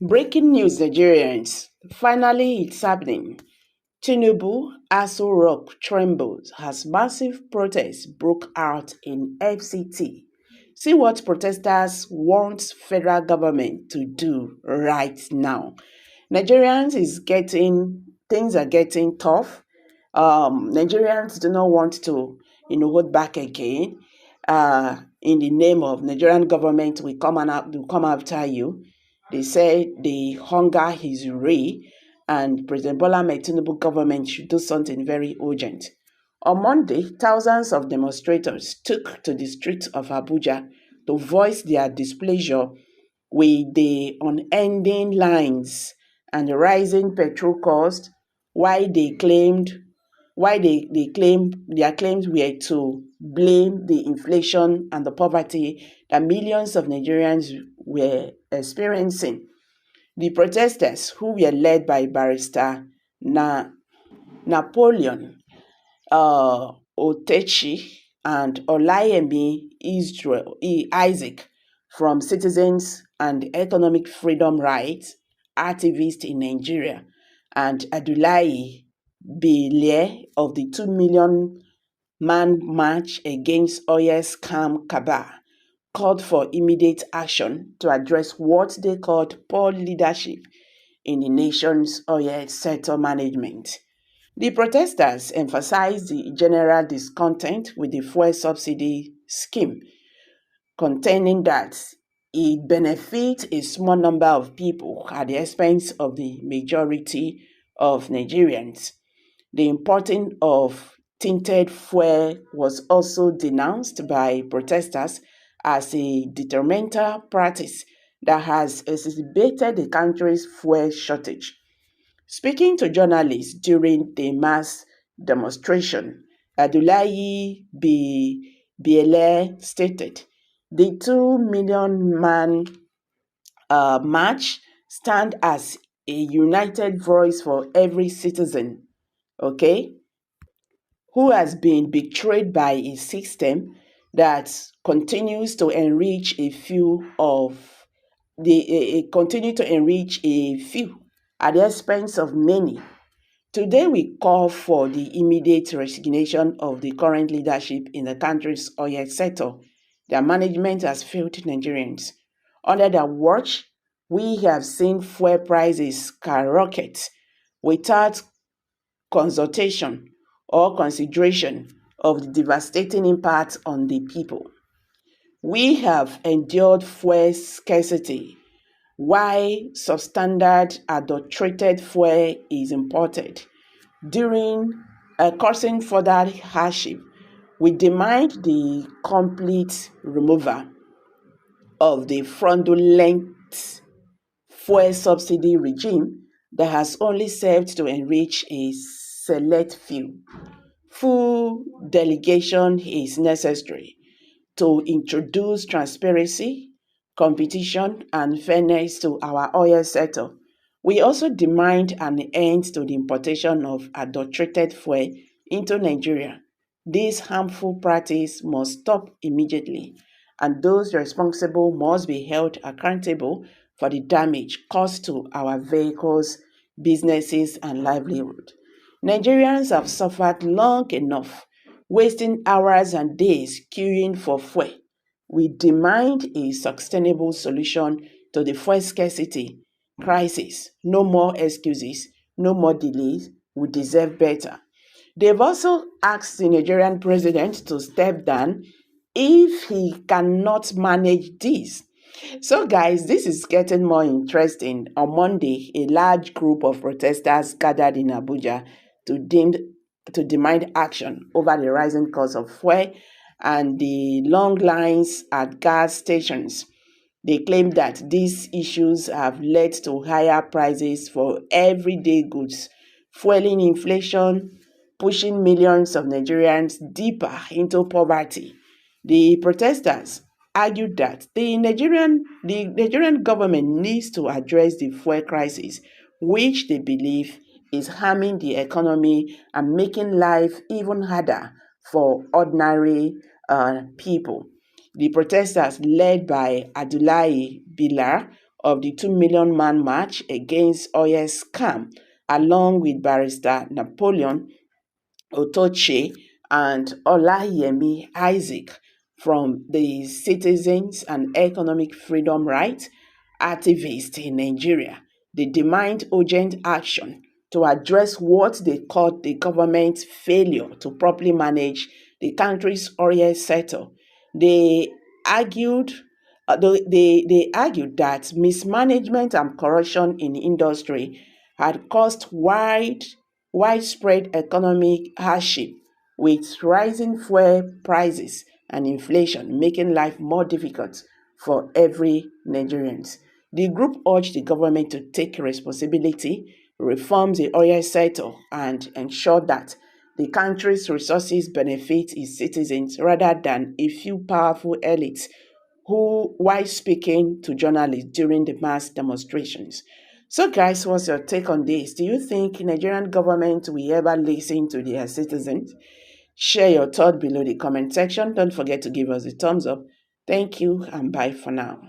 Breaking news, Nigerians. Finally, it's happening. Tinubu, ASO Rock trembles as massive protests broke out in FCT. See what protesters want federal government to do right now. Nigerians is getting things are getting tough. Nigerians do not want to, hold back again. In the name of Nigerian government, will come after you. They say the hunger is real, and President Bola Ahmed Tinubu government should do something very urgent. On Monday, thousands of demonstrators took to the streets of Abuja to voice their displeasure with the unending lines and the rising petrol cost, why they claimed their claims were to blame the inflation and the poverty that millions of Nigerians were experiencing. The protesters, who were led by barrister Napoleon Otechi and Olayemi Isaac from Citizens and Economic Freedom Rights activists in Nigeria, and Abdullahi Bele of the 2 million man march against oil scam cabal, called for immediate action to address what they called poor leadership in the nation's oil sector management. The protesters emphasized the general discontent with the fuel subsidy scheme, contending that it benefits a small number of people at the expense of the majority of Nigerians. The importing of tinted fuel was also denounced by protesters as a detrimental practice that has exacerbated the country's fuel shortage. Speaking to journalists during the mass demonstration, Abdullahi Biele stated, the 2 million man march stand as a united voice for every citizen, okay, who has been betrayed by a system that continues to enrich a few at the expense of many. Today, we call for the immediate resignation of the current leadership in the country's oil sector. Their management has failed Nigerians. Under their watch, we have seen fuel prices skyrocket without consultation or consideration of the devastating impact on the people. We have endured fuel scarcity, why substandard adulterated fuel is imported. During causing further hardship, we demand the complete removal of the fraudulent fuel subsidy regime that has only served to enrich a select few. Full delegation is necessary to introduce transparency, competition, and fairness to our oil sector. We also demand an end to the importation of adulterated fuel into Nigeria. This harmful practice must stop immediately, and those responsible must be held accountable for the damage caused to our vehicles, businesses, and livelihood. Nigerians have suffered long enough, wasting hours and days queuing for fuel. We demand a sustainable solution to the fuel scarcity crisis. No more excuses, no more delays. We deserve better. They've also asked the Nigerian president to step down if he cannot manage this. So, guys, this is getting more interesting. On Monday, a large group of protesters gathered in Abuja to demand action over the rising cost of fuel and the long lines at gas stations. They claim that these issues have led to higher prices for everyday goods, fueling inflation, pushing millions of Nigerians deeper into poverty. The protesters argued that the Nigerian government needs to address the fuel crisis, which they believe is harming the economy and making life even harder for ordinary people. The protesters, led by Abdullahi Bilar of the 2 million man march against oil scam, along with Barrister Napoleon Otoche and Olayemi Isaac from the Citizens and Economic Freedom Rights activists in Nigeria. They demand urgent action to address what they called the government's failure to properly manage the country's oil sector. They argued they argued that mismanagement and corruption in the industry had caused widespread economic hardship, with rising fuel prices and inflation making life more difficult for every Nigerian. The group urged the government to take responsibility, reform the oil sector, and ensure that the country's resources benefit its citizens rather than a few powerful elites who, while speaking to journalists during the mass demonstrations. So, guys, what's your take on this? Do you think Nigerian government will ever listen to their citizens? Share your thought below the comment section. Don't forget to give us a thumbs up. Thank you and bye for now.